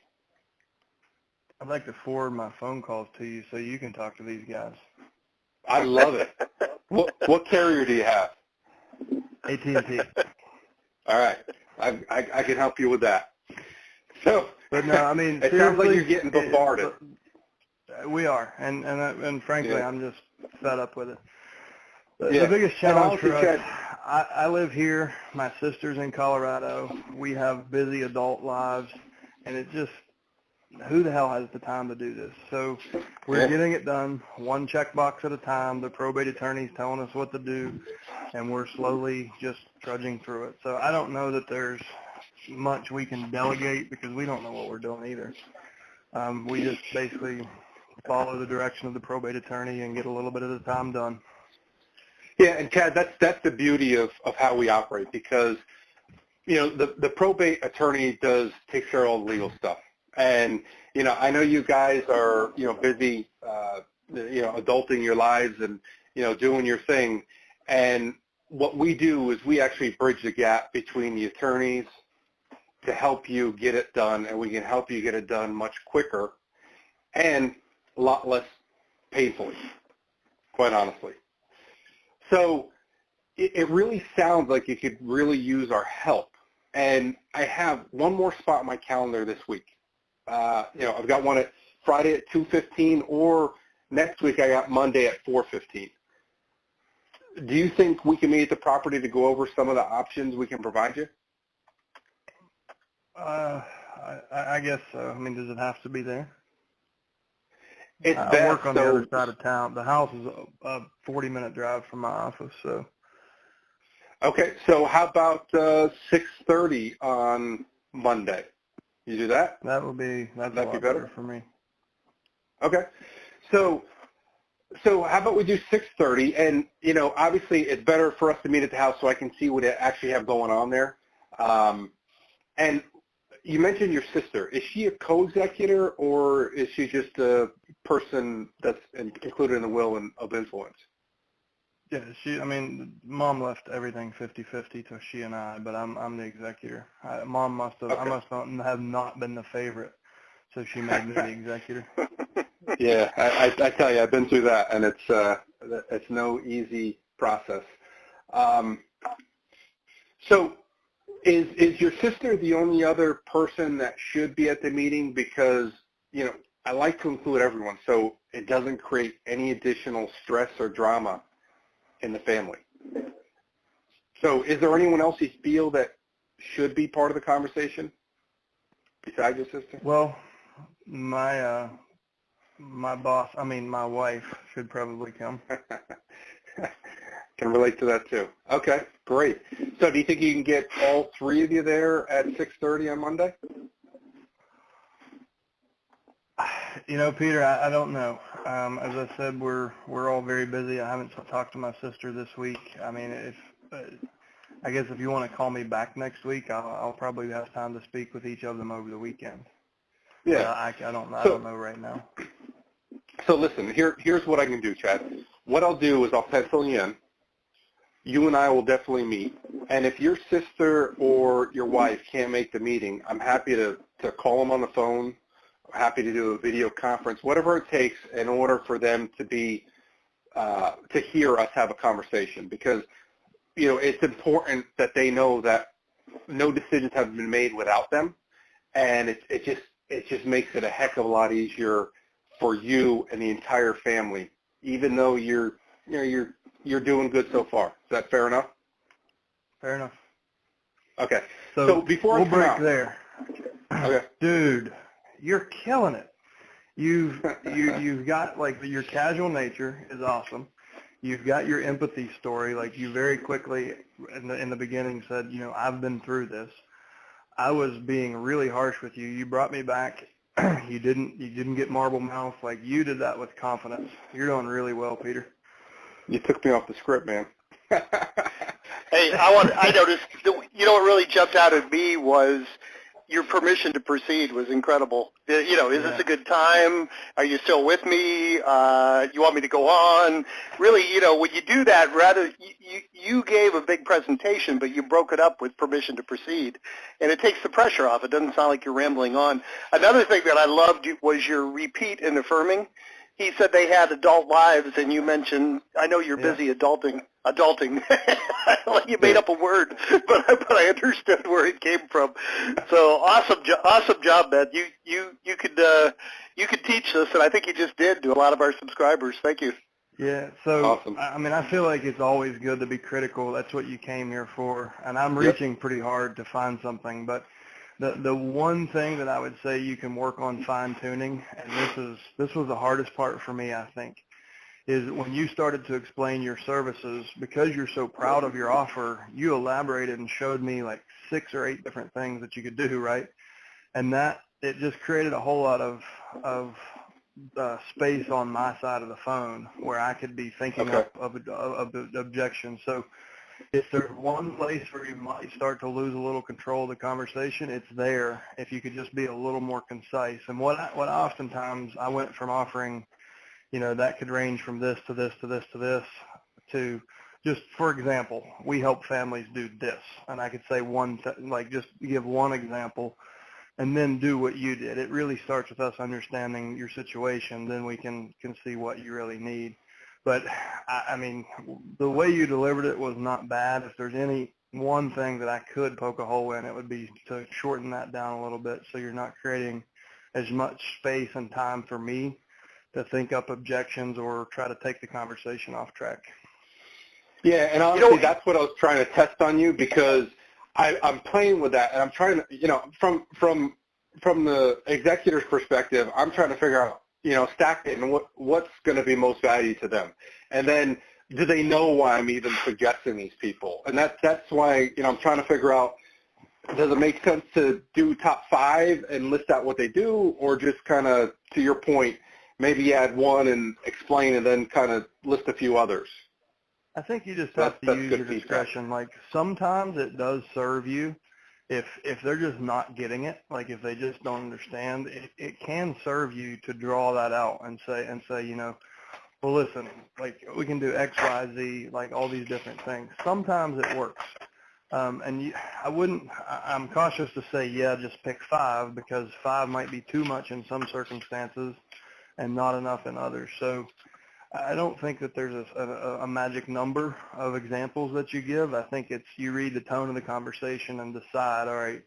I'd like to forward my phone calls to you so you can talk to these guys. I love it. What carrier do you have? AT&T. All right. I can help you with that. So, but no, I mean, it sounds like you're getting bombarded. We are, and frankly, yeah. I'm just fed up with it. Yeah. The biggest challenge for us, I live here, my sister's in Colorado, we have busy adult lives, and it just, who the hell has the time to do this? So we're getting it done, one checkbox at a time. The probate attorney's telling us what to do, and we're slowly just trudging through it. So I don't know that there's much we can delegate because we don't know what we're doing either. We just basically follow the direction of the probate attorney and get a little bit at a time done. Yeah, and Chad, that's the beauty of how we operate, because, you know, the probate attorney takes care of all the legal stuff. And, you know, I know you guys are, you know, busy, you know, adulting your lives and, you know, doing your thing. And what we do is we actually bridge the gap between the attorneys to help you get it done, and we can help you get it done much quicker and a lot less painfully, quite honestly. So it really sounds like you could really use our help. And I have one more spot on my calendar this week. You know, I've got one at Friday at 2:15, or next week I got Monday at 4:15. Do you think we can meet at the property to go over some of the options we can provide you? I guess so. I mean, does it have to be there? It's I work on the other side of town. The house is a 40-minute drive from my office, so. Okay, so how about 6:30 on Monday? You do that? That'd be better for me. Okay, so how about we do 6:30? And you know, obviously, it's better for us to meet at the house so I can see what I actually have going on there. And you mentioned your sister. Is she a co-executor, or is she just a person that's included in the will and of influence? Yeah, I mean, Mom left everything 50-50 to she and I, but I'm the executor. Mom must have, okay. I must have not been the favorite, so she made me the executor. Yeah, I tell you, I've been through that, and it's no easy process. So is your sister the only other person that should be at the meeting? Because, you know, I like to include everyone so it doesn't create any additional stress or drama in the family. So is there anyone else you feel that should be part of the conversation besides your sister? Well, my boss, my wife should probably come. Can relate to that too. Okay, great. So do you think you can get all three of you there at 6:30 on Monday? You know, Peter, I don't know. As I said, we're all very busy. I haven't talked to my sister this week. I mean, I guess if you want to call me back next week, I'll probably have time to speak with each of them over the weekend. Yeah. I don't know right now. So listen, here's what I can do, Chad. What I'll do is I'll pencil you in. You and I will definitely meet. And if your sister or your wife can't make the meeting, I'm happy to call them on the phone. I'm happy to do a video conference, whatever it takes in order for them to be to hear us have a conversation. Because, you know, it's important that they know that no decisions have been made without them, and it just makes it a heck of a lot easier for you and the entire family, even though you're doing good so far. Is that fair enough? Fair enough. Okay. So before we'll I come break out, there. Okay. Dude, you're killing it. You've got, like, your casual nature is awesome. You've got your empathy story. Like, you very quickly in the beginning said, you know, I've been through this. I was being really harsh with you. You brought me back. You didn't get marble mouth. Like, you did that with confidence. You're doing really well, Peter. You took me off the script, man. Hey, I noticed, you know, what really jumped out at me was your permission to proceed was incredible. You know, is this a good time? Are you still with me? You want me to go on? Really, you know, when you do that, rather, you gave a big presentation, but you broke it up with permission to proceed. And it takes the pressure off. It doesn't sound like you're rambling on. Another thing that I loved was your repeat and affirming. He said they had adult lives, and you mentioned, I know you're busy adulting. Like you made up a word, but I understood where it came from. So awesome job, man. You could teach this, and I think you just did to a lot of our subscribers. Thank you. Yeah, so, awesome. I mean, I feel like it's always good to be critical. That's what you came here for, and I'm reaching pretty hard to find something, but the one thing that I would say you can work on fine-tuning, and this was the hardest part for me, I think, is when you started to explain your services, because you're so proud of your offer, you elaborated and showed me like 6 or 8 different things that you could do, right? And that, it just created a whole lot of space on my side of the phone where I could be thinking of objections. So if there's one place where you might start to lose a little control of the conversation, it's there. If you could just be a little more concise. And what oftentimes I went from offering, you know, that could range from this to this to this to this to just, for example, we help families do this. And I could say just give one example and then do what you did. It really starts with us understanding your situation. Then we can see what you really need. But, I mean, the way you delivered it was not bad. If there's any one thing that I could poke a hole in, it would be to shorten that down a little bit so you're not creating as much space and time for me to think up objections or try to take the conversation off track. Yeah, and honestly, that's what I was trying to test on you, because I'm playing with that, and I'm trying to, you know, from the executor's perspective, I'm trying to figure out, you know, stack it and what's going to be most value to them. And then do they know why I'm even suggesting these people? And that's why, you know, I'm trying to figure out, does it make sense to do top 5 and list out what they do, or just kind of, to your point, maybe add one and explain and then kind of list a few others? I think you just have to use your discretion. Like, sometimes it does serve you. If they're just not getting it, like if they just don't understand, it can serve you to draw that out and say, you know, well, listen, like we can do X, Y, Z, like all these different things. Sometimes it works. I'm cautious to say, just pick 5, because 5 might be too much in some circumstances and not enough in others. So I don't think that there's a magic number of examples that you give. I think it's you read the tone of the conversation and decide, all right,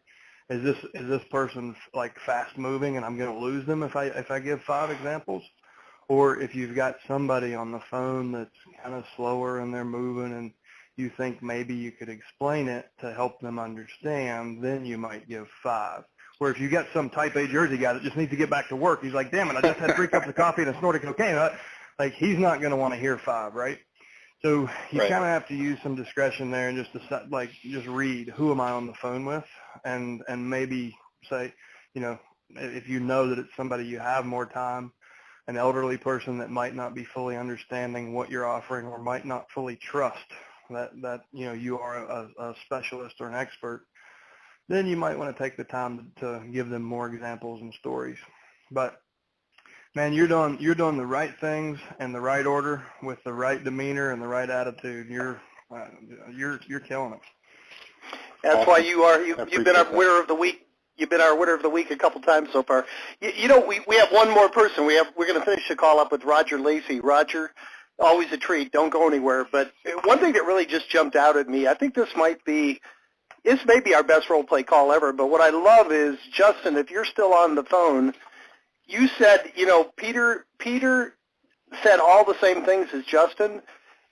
is this person like fast moving and I'm going to lose them if I give 5 examples? Or if you've got somebody on the phone that's kind of slower and they're moving and you think maybe you could explain it to help them understand, then you might give 5. Where if you got some type A Jersey guy that just needs to get back to work, he's like, damn it, I just had 3 cups of coffee and a snort of cocaine. Like, he's not going to want to hear 5, right? So you kind of have to use some discretion there and just decide, like, just read who am I on the phone with, and maybe say, you know, if you know that it's somebody you have more time, an elderly person that might not be fully understanding what you're offering or might not fully trust that you know you are a specialist or an expert, then you might want to take the time to give them more examples and stories. But man, you're doing the right things in the right order with the right demeanor and the right attitude. You're killing it. That's why you've been our winner of the week. You've been our winner of the week a couple times so far. You know, we have one more person. We're going to finish the call up with Rodger Lecy. Rodger, always a treat. Don't go anywhere. But one thing that really just jumped out at me, I think this may be our best role play call ever. But what I love is, Justin, if you're still on the phone, you said, you know, Peter said all the same things as Justin,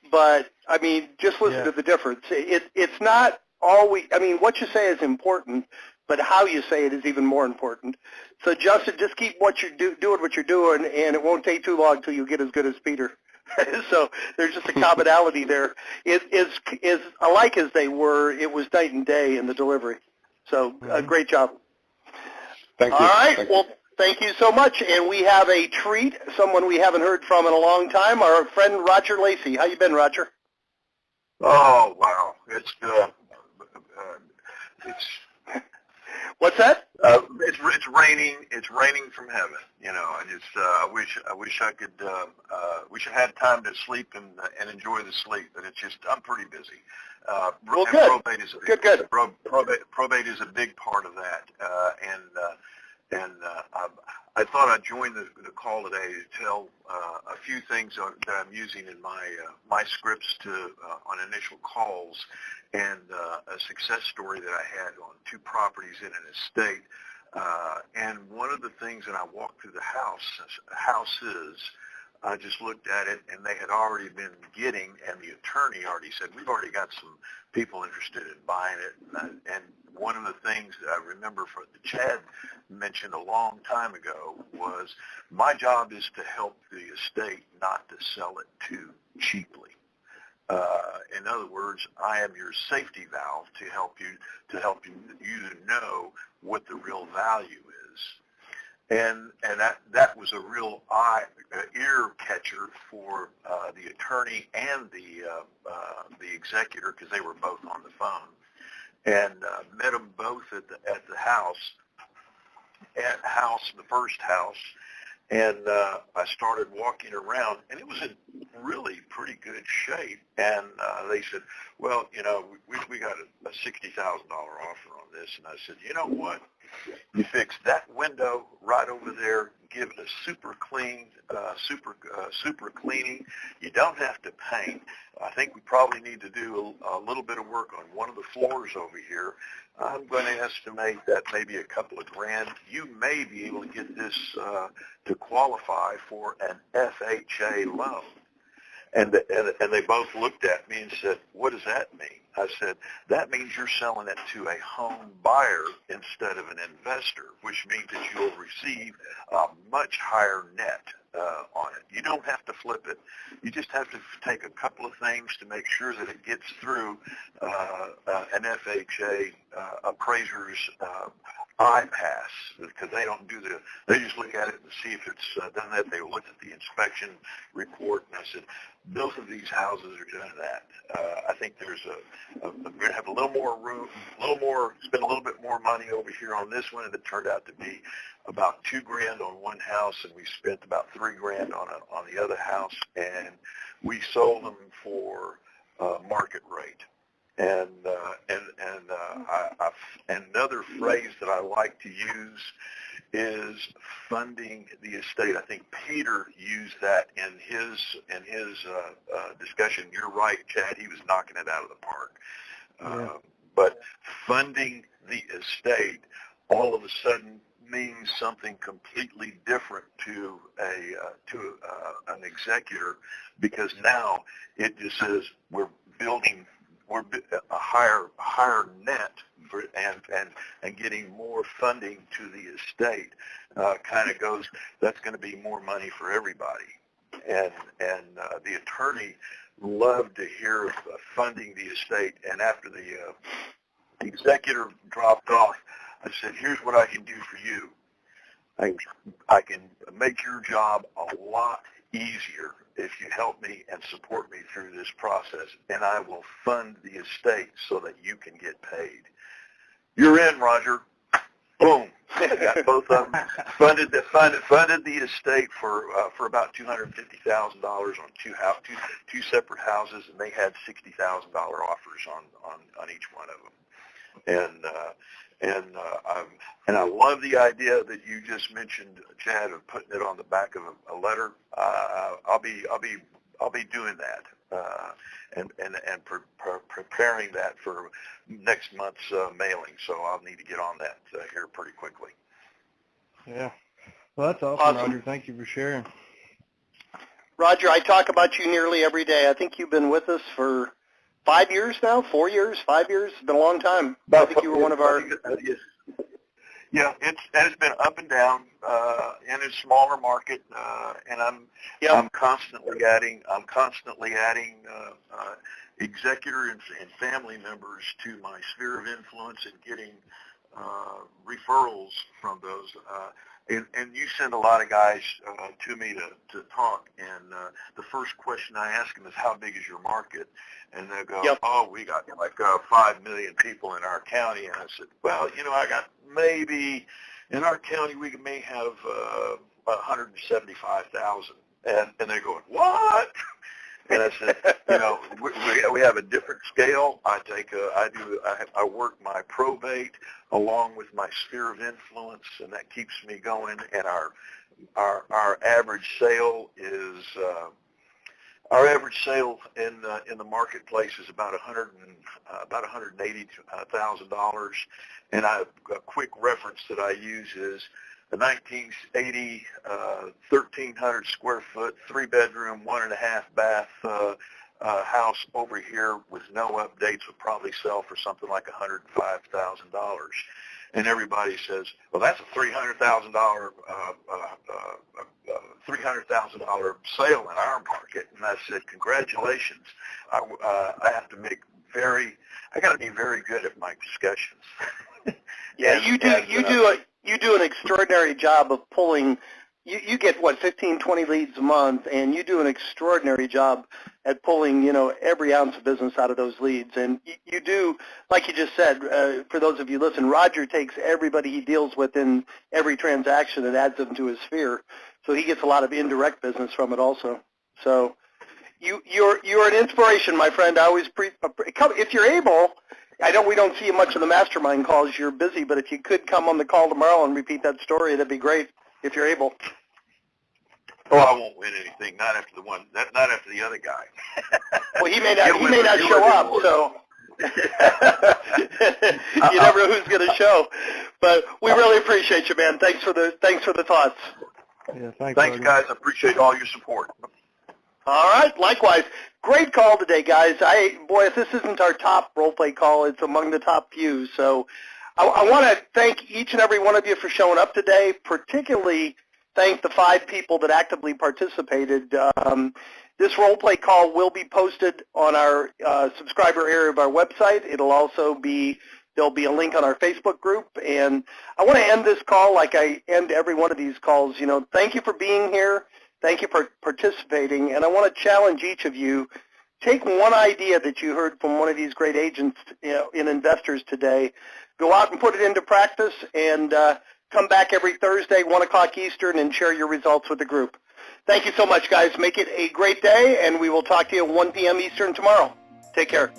but I mean, just listen to the difference. It's not what you say is important, but how you say it is even more important. So Justin, just keep doing what you're doing, and it won't take too long until you get as good as Peter. So there's just a commonality there. Is alike as they were, it was night and day in the delivery. So great job. Thank you. All right. Thank Well, thank you so much. And we have a treat, someone we haven't heard from in a long time, our friend Rodger Lecy. How you been, Rodger? Oh wow, it's What's that? it's raining. It's raining from heaven. You know, and it's I wish I could. Wish I had time to sleep and enjoy the sleep, but it's just I'm pretty busy. Well, good. Probate is Good. Probate is a big part of that, I thought I'd join the call today to tell a few things that I'm using in my scripts on initial calls, and a success story that I had on 2 properties in an estate. And one of the things that I walked through the houses, I just looked at it, and they had already been getting, and the attorney already said, we've already got some people interested in buying it. And one of the things that I remember that Chad mentioned a long time ago was my job is to help the estate, not to sell it too cheaply. In other words, I am your safety valve to help you to know what the real value is. And that was a real ear catcher for the attorney and the executor, because they were both on the phone, and met them both at the house, the first house, and I started walking around, and it was in really pretty good shape. And they said, well, you know, we got a $60,000 offer on this. And I said, you know what? You fix that window right over there, give it a super clean, super cleaning. You don't have to paint. I think we probably need to do a little bit of work on one of the floors over here. I'm going to estimate that maybe a couple of grand. You may be able to get this to qualify for an FHA loan. And they both looked at me and said, what does that mean? I said, that means you're selling it to a home buyer instead of an investor, which means that you'll receive a much higher net on it. You don't have to flip it. You just have to take a couple of things to make sure that it gets through an FHA appraiser's eye pass, because they don't do they just look at it and see if it's done that. They look at the inspection report, and I said, both of these houses are doing that. I think there's we're going to have a little more room, spend a little bit more money over here on this one, and it turned out to be about $2 grand on one house, and we spent about $3 grand on the other house, and we sold them for market rate. And another phrase that I like to use is funding the estate. I think Peter used that in his discussion. You're right, Chad. He was knocking it out of the park. Yeah. But funding the estate all of a sudden means something completely different to an executor, because now it just says we're building a higher net and getting more funding to the estate. Kind of goes, that's going to be more money for everybody. And the attorney loved to hear of funding the estate. And after the executor dropped off, I said, here's what I can do for you. I can make your job a lot easier if you help me and support me through this process, and I will fund the estate so that you can get paid. You're in, Rodger. Boom. I got both of them. Funded the estate for about $250,000 on two separate houses, and they had $60,000 offers on each one of them. And I love the idea that you just mentioned, Chad, of putting it on the back of a letter. I'll be doing that and preparing that for next month's mailing. So I'll need to get on that here pretty quickly. Yeah. Well, that's awesome, Rodger. Thank you for sharing. Rodger, I talk about you nearly every day. I think you've been with us for 5 years now, 4 years, 5 years. It's been a long time. I think you were one of our. Yeah, it's been up and down in a smaller market, and I'm constantly adding executor and family members to my sphere of influence and getting referrals from those. And you send a lot of guys to me to talk, and the first question I ask them is, how big is your market? And they'll go, oh, we got like 5 million people in our county. And I said, well, I got maybe, in our county we may have 175,000. And they're going, what? And I said, we have a different scale. I work my probate along with my sphere of influence, and that keeps me going. And our average sale is in the marketplace is about $180,000. And a quick reference that I use is a 1980 1,300 square foot, 3-bedroom, 1.5 bath house over here with no updates would probably sell for something like $105,000. And everybody says, well, that's a $300,000 sale in our market. And I said, congratulations. I got to be very good at my discussions. Yeah, you do an extraordinary job of pulling. You get 15, 20 leads a month, and you do an extraordinary job at pulling every ounce of business out of those leads. And you do, like you just said, for those of you listening, Rodger takes everybody he deals with in every transaction and adds them to his sphere, so he gets a lot of indirect business from it also. So you're an inspiration, my friend. I always if you're able. I know we don't see you much in the mastermind calls. You're busy, but if you could come on the call tomorrow and repeat that story, that'd be great if you're able. Oh, I won't win anything. Not after the other guy. Well, he may not show up, so you never know who's going to show. But we really appreciate you, man. Thanks for the thoughts. Yeah, thanks guys. I appreciate all your support. All right, likewise. Great call today, guys. If this isn't our top role play call, it's among the top few. So I want to thank each and every one of you for showing up today, particularly thank the 5 people that actively participated. This role play call will be posted on our subscriber area of our website. There'll be a link on our Facebook group. And I want to end this call like I end every one of these calls. Thank you for being here. Thank you for participating, and I want to challenge each of you. Take one idea that you heard from one of these great agents in investors today, go out and put it into practice, and come back every Thursday, 1 o'clock Eastern, and share your results with the group. Thank you so much, guys. Make it a great day, and we will talk to you at 1 p.m. Eastern tomorrow. Take care.